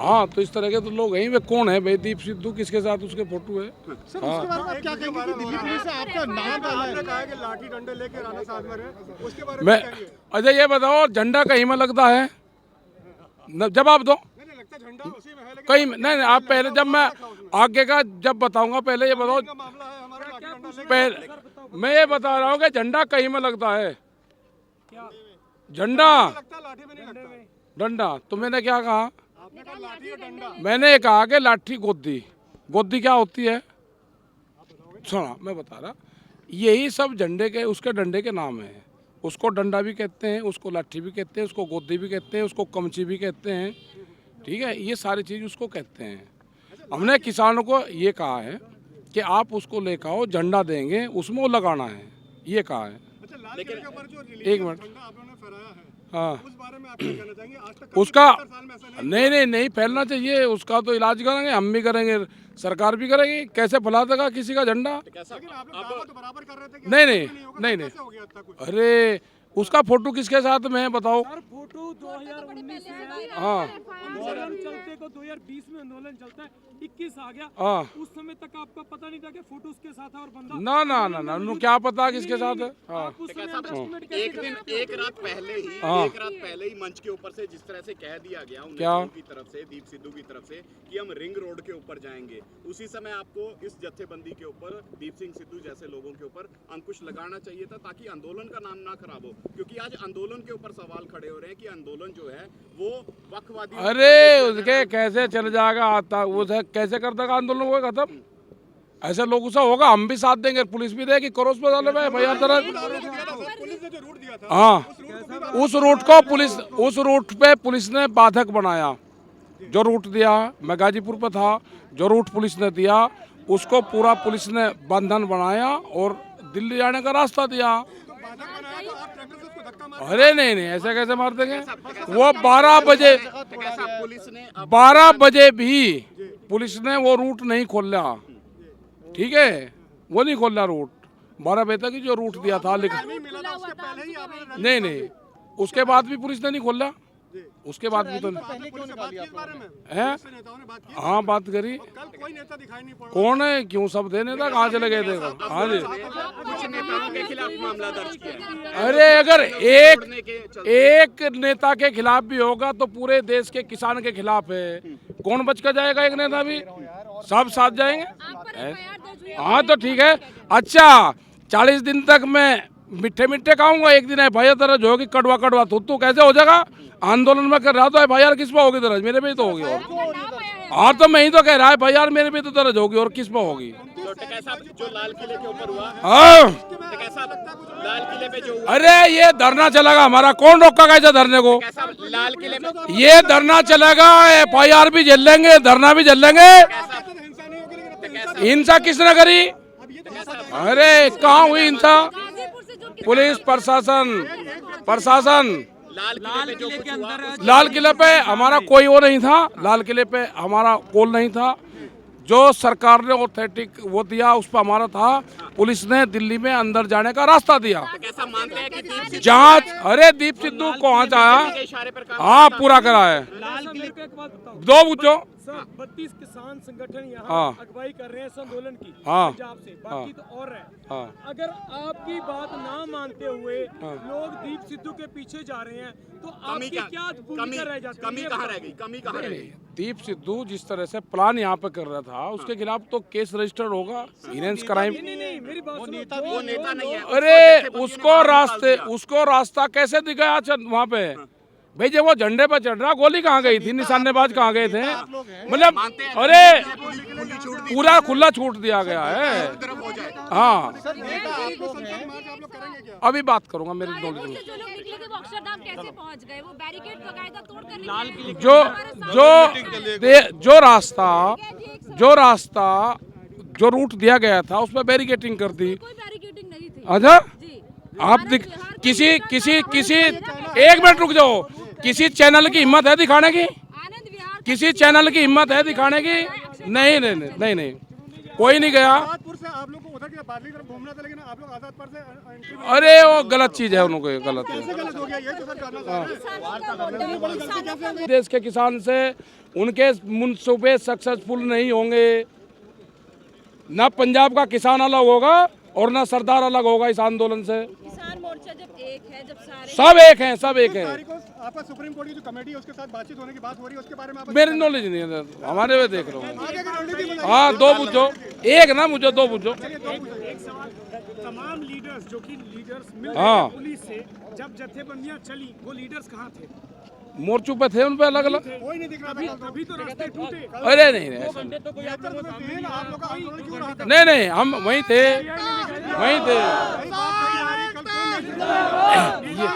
हाँ, तो इस तरह के तो लोग हैं। वे कौन है भाई? दीप सिद्धू, किसके साथ उसके फोटो है? सर उसके बारे में आप क्या कहेंगे कि दिल्ली पुलिस ने आपका नाम डाला है? कहा कि लाठी डंडे लेके राणा साहब में रहे, उसके बारे में मैं क्या कहेंगे? अच्छा ये बताओ, झंडा कहीं में लगता है? जवाब दो। नहीं लगता झंडा उसी में है, लेकिन कहीं नहीं, आप पहले, जब मैं आगे का जब बताऊंगा, पहले ये बताओ। का मामला है हमारा, लाठी डंडा लेके पहले मैं ये बता रहा हूँ कि झंडा कहीं में लगता है? झंडा लगता, लाठी में नहीं लगता। डंडा तो मैंने क्या कहा? आपने कहा लाठी और डंडा। मैंने कहा कि लाठी गोदी। गोदी क्या होती है? सुना, मैं बता रहा, यही सब झंडे के, उसके डंडे के नाम है। उसको डंडा भी कहते हैं, उसको लाठी भी कहते हैं, उसको गोदी भी कहते हैं, उसको कमची भी कहते हैं। ठीक है, ये सारी चीज़ उसको कहते हैं। हमने किसानों को ये कहा है कि आप उसको लेकर आओ, झंडा देंगे, उसमें वो लगाना है, ये कहा है। अच्छा, लाल किले के ऊपर जो एक मिनट। झंडा आप लोगों ने फहराया है, हाँ, उस बारे में आप क्या कहना चाहेंगे? आज तक उसका 70 साल में ऐसा नहीं। नहीं फैलना चाहिए। उसका तो इलाज करेंगे, हम भी करेंगे, सरकार भी करेगी। कैसे फैला देगा किसी का झंडा? लेकिन आप लोग दावा तो बराबर कर रहे थे कि नहीं होगा, नहीं कैसे हो गया इतना कुछ? अरे उसका फोटो किसके साथ में है बताओ? फोटो 2019 में हाँ आंदोलन चलते को 2020 में आंदोलन चलता है, 21 आ गया। हाँ, उस समय तक आपको पता नहीं था कि फोटो उसके साथ है और बंदा ना उन्हें क्या पता किसके साथ है? हाँ आप उस समय अंडरस्टिमेट कैसे एक दिन करते? एक रात पहले ही हाँ। एक रात पहले ही मंच के ऊपर से जिस तरह से कह दिया गया उन क्या? नेताओं की तरफ से, दीप सिद्धू की तरफ से, कि हम रिंग रोड के ऊपर जाएंगे, उसी समय आपको इस जत्थेबंदी के ऊपर, दीप सिंह सिद्धू जैसे लोगों के ऊपर अंकुश लगाना चाहिए था, ताकि आंदोलन का नाम ना खराब हो। क्योंकि आज आंदोलन के ऊपर सवाल खड़े हो रहे हैं कि आंदोलन जो है वो वक्फवादी। अरे उसके कैसे चल जाएगा? आता वो कैसे कर देगा आंदोलन को खत्म? ऐसे लोगों से होगा, हम भी साथ देंगे, पुलिस भी देगी, करो उसमें डाले भाई भैया तरह। पुलिस ने जो रूट दिया था, हाँ, उस रूट को पुलिस, उस रूट पे पुलिस ने बाधक बनाया। जो रूट दिया, मैं गाजीपुर पे था, जो रूट पुलिस ने दिया उसको पूरा पुलिस ने बंधन बनाया और दिल्ली जाने का रास्ता दिया। अरे नहीं ऐसे कैसे मार देंगे? वो 12 बजे, पुलिस ने 12 बजे भी पुलिस ने वो रूट नहीं खोला। ठीक है, वो नहीं खोला रूट। 12 बजे तक ही जो रूट दिया था, लेकिन नहीं उसके बाद भी पुलिस ने नहीं खोला। उसके बाद भी तो पहले क्यों निकाली आप लोगों ने? है। नेताओं ने बात की। हाँ बात करी। कल कोई नेता दिखाई नहीं पड़ा। कौन है? क्यों सब दे नेता कहाँ चले गए थे? हाँ जी। कुछ नेताओं के खिलाफ मामला दर्ज किया है। अरे अगर एक नेता के खिलाफ भी होगा तो पूरे देश के किसान के खिलाफ है। कौन बच कर जाएगा? एक नेता भी, सब साथ जाएंगे। हाँ तो ठीक है। अच्छा 40 दिन तक मैं मीठे खाऊंगा, एक दिन एफआईआर दर्ज होगी, कड़वा तू कैसे हो जाएगा? आंदोलन में कर रहा तो एफआईआर किस पे होगी दर्ज? मेरे पे ही तो होगी। और हाँ तो मैं ही तो कह रहा है एफआईआर मेरे पे तो दर्ज होगी, और किस पे होगी? तो टकैसा जो लाल किले के ऊपर हुआ, हाँ टकैसा लाल किले पे जो हुआ, अरे ये धरना चलेगा हमारा, कौन रोकेगा इसे धरने को? कैसा लाल किले में ये धरना चलेगा, एफआईआर भी झेल लेंगे, धरना भी झेल लेंगे। हिंसा नहीं होगी, लेकिन हिंसा किसने करी? अरे कहाँ हुई हिंसा? पुलिस प्रशासन लाल किले पे हमारा कोई वो नहीं था। लाल किले पे हमारा कॉल नहीं था। जो सरकार ने ऑथेंटिक वो दिया उस पर हमारा था। पुलिस ने दिल्ली में अंदर जाने का रास्ता दिया। कैसा मानते हैं कि दीप सिद्धू जांच, अरे दीप सिद्धू को वहाँ आया, के इशारे पर काम हाँ पूरा करा है। लाल किले पे एक बात बताओ दो पूछो। सर, 32 किसान संगठन यहाँ हाँ। अगुवाई कर रहे हैं इस आंदोलन की हाँ। पंजाब से, बाकी तो और है। हाँ। अगर आपकी बात ना मानते हुए लोग दीप सिद्धू के पीछे जा रहे हैं तो कमी आपकी क्या, क्या भूमिका रह जाती है? कमी कहाँ रह गई? कमी कहाँ रह गई? दीप सिद्धू जिस तरह से प्लान यहाँ पे कर रहा था उसके खिलाफ तो केस रजिस्टर होगा, इरेंस क्राइम। नहीं मेरी बात सुनो। वो नेता नहीं है। अरे उसको रास्ता कैसे दिखाया वहाँ पे? भाई जब वो झंडे पर चढ़ रहा, गोली कहाँ गई थी? निशानेबाज कहाँ गए थे? मतलब अरे पूरा खुला छूट दिया गया है। हाँ अभी बात करूंगा मेरी नॉलेज में। जो लोग निकले थे वो अक्षरधाम कैसे पहुंच गए? वो बैरिकेड बकायदा तोड़ कर लाल किले जो रास्ता जो रूट दिया गया था उसमें बैरिकेटिंग कर दी। कोई बैरिकेडिंग नहीं थी अच्छा जी। आप किसी एक मिनट रुक जाओ। किसी चैनल की हिम्मत है दिखाने की? आनंद विहार किसी चैनल की हिम्मत है दिखाने की? नहीं कोई नहीं गया। आजादपुर से आप लोग को उधर की बादली तरफ घूमना था, लेकिन आप लोग आजादपुर से एंट्री अरे वो गलत चीज है, उनको गलत है। कैसे गलत हो गया? ये तो सर जानना चाह रहे हैं। देश के किसान से उनके मुनसूबे सक्सेसफुल नहीं होंगे। ना पंजाब का किसान अलग होगा और ना सरदार अलग होगा इस आंदोलन से। किसान मोर्चा जब एक है, जब सारे सब एक हैं, सब एक हैं। तारीख को आपका सुप्रीम कोर्ट की जो कमेटी है उसके साथ बातचीत होने की बात हो रही है, उसके बारे में आप मेरी नॉलेज नहीं है, हमारे में देख रहा हूँ। आगे की रणनीति बताइए। हाँ, दो पूछो, एक ना मुझे दो पूछो। एक सवाल, तमाम लीडर्स जो कि लीडर्स मिल हाँ। गए पुलिस से, जब जत्थेबंदियां चली वो लीडर्स कहाँ थे? मोर्चों पे थे, उन पे अलग अलग। कोई नहीं दिख रहा था कल। तभी तो रास्ते टूटे। अरे नहीं नहीं, ऐसा नहीं। बेहतर तो थे ना, आप लोग का आंदोलन क्यों रहा था? नहीं नहीं, हम वहीं थे, वहीं थे। कई बात नहीं आ रही, कल कौन नहीं जुड़ा? आप नहीं जुड़ा।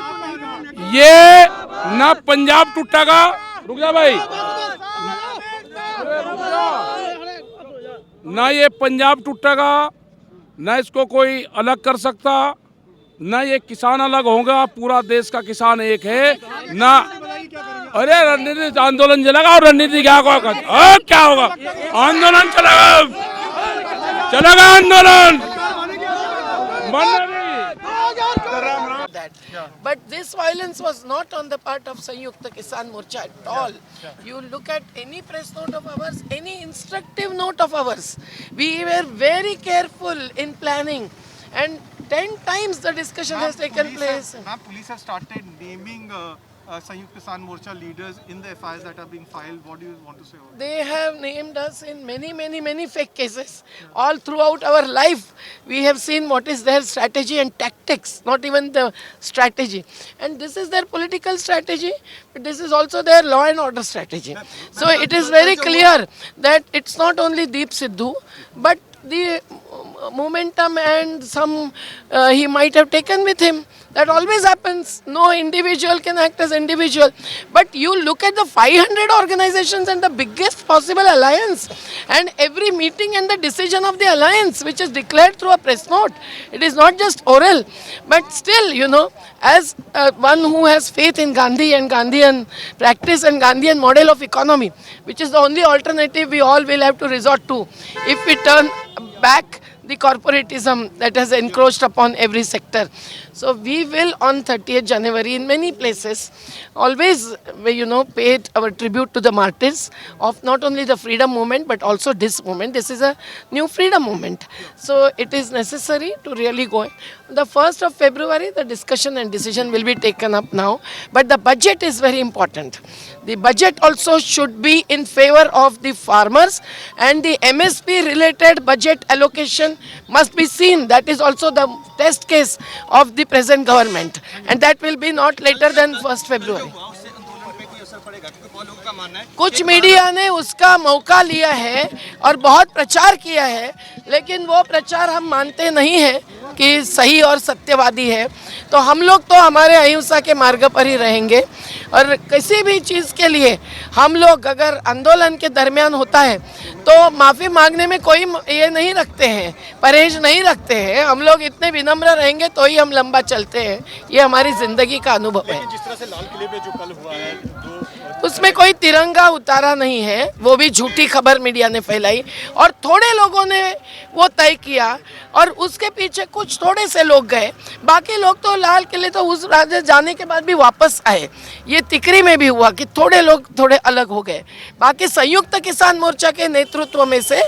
ये ना पंजाब टूटेगा, रुक जा भाई, ना ये पंजाब टूटेगा, ना इसको कोई अलग कर सकता, ना ये किसान अलग होगा, पूरा देश का किसान एक है ना। अरे रणनीति आंदोलन चलेगा, और रणनीति क्या होगा? क्या होगा? आंदोलन चलेगा, चलेगा आंदोलन। that. But this violence was not on the part of Sanyukta Kisan Morcha at all. You look at any press note of ours, any instructive note of ours. We were very careful in planning, and 10 times the discussion has taken place. Ma'am, police have started naming Sanyukt Kisan Morcha leaders in the FIRs that are being filed. What do you want to say about that? They have named us in many fake cases. All throughout our life, we have seen what is their strategy and tactics, not even the strategy. And this is their political strategy, but this is also their law and order strategy. So it is very clear that it's not only Deep Sidhu, but the momentum and some he might have taken with him. That always happens. No individual can act as individual. But you look at the 500 organizations and the biggest possible alliance, and every meeting and the decision of the alliance, which is declared through a press note. It is not just oral, but still, you know, as one who has faith in Gandhi and Gandhian practice and Gandhian model of economy, which is the only alternative we all will have to resort to if we turn back the corporatism that has encroached upon every sector. So we will on 30th January in many places always, you know, pay our tribute to the martyrs of not only the freedom movement but also this movement. This is a new freedom movement. So it is necessary to really go. The 1st of February, the discussion and decision will be taken up now. But the budget is very important. The budget also should be in favor of the farmers, and the MSP related budget allocation must be seen. That is also the test case of the present government, and that will be not later than 1st February. कुछ media ने उसका मौका लिया है और बहुत प्रचार किया है, लेकिन वो प्रचार हम मानते नहीं है कि सही और सत्यवादी है। तो हम लोग तो हमारे अहिंसा के मार्ग पर ही रहेंगे, और किसी भी चीज़ के लिए हम लोग अगर आंदोलन के दरमियान होता है तो माफ़ी मांगने में कोई ये नहीं रखते हैं, परहेज नहीं रखते हैं। हम लोग इतने विनम्र रहेंगे तो ही हम लंबा चलते हैं। ये हमारी ज़िंदगी का अनुभव है। जिस तरह से लाल किले पे जो कल हुआ है, उसमें कोई तिरंगा उतारा नहीं है, वो भी झूठी खबर मीडिया ने फैलाई और थोड़े लोगों ने वो तय किया, और उसके पीछे कुछ थोड़े से लोग गए। बाकी लोग तो लाल किले तो उस राज्य जाने के बाद भी वापस आए। ये तिकरी में भी हुआ कि थोड़े लोग थोड़े अलग हो गए। बाकी संयुक्त किसान मोर्चा के नेतृत्व में से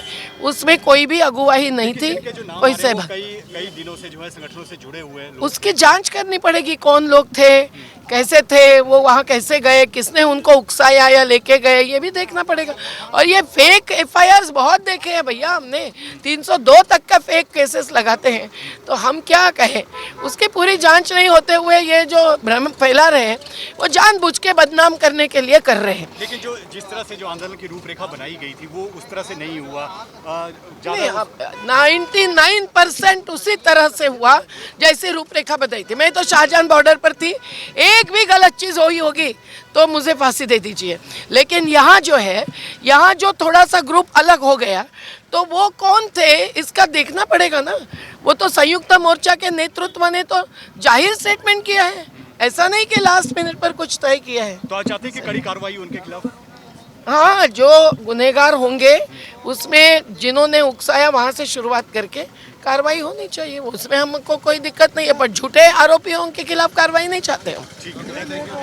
उसमें कोई भी अगुवाई नहीं थी। कोई से कई दिनों से जो है संगठनों से जुड़े हुए हैं। उसकी जांच करनी पड़ेगी, कौन लोग थे, कैसे थे, वो वहाँ कैसे गए, किसने उनको उकसाया या लेके गए, ये भी देखना पड़ेगा। और ये फेक FIRs बहुत देखे हैं भैया हमने, 302 तक का फेक केसेस लगाते हैं, तो हम क्या कहें। उसकी पूरी जांच नहीं होते हुए ये जो भ्रम फैला रहे हैं वो जानबूझ के बदनाम करने के लिए कर रहे हैं। लेकिन जो जिस तरह से जो आंदोलन की रूपरेखा बनाई गई थी वो उस तरह से नहीं हुआ। 99% उसी तरह से हुआ जैसे रूपरेखा बताई थी। मैं तो शाहजहां बॉर्डर पर थी, एक भी गलत चीज़ हुई होगी तो मुझे फांसी दे दीजिए। लेकिन यहाँ जो है, यहाँ जो थोड़ा सा ग्रुप अलग हो गया, तो वो कौन थे इसका देखना पड़ेगा ना। वो तो संयुक्त मोर्चा के नेतृत्व ने तो जाहिर स्टेटमेंट किया है, ऐसा नहीं कि लास्ट मिनट पर कुछ तय किया है। तो आप चाहते हैं कि कड़ी कार्रवाई उनके खिलाफ? हाँ, जो गुनहगार होंगे उसमें जिन्होंने उकसाया वहाँ से शुरुआत करके कार्रवाई होनी चाहिए, उसमें हमको कोई दिक्कत नहीं है। पर झूठे आरोपियों के खिलाफ कार्रवाई नहीं चाहते हम।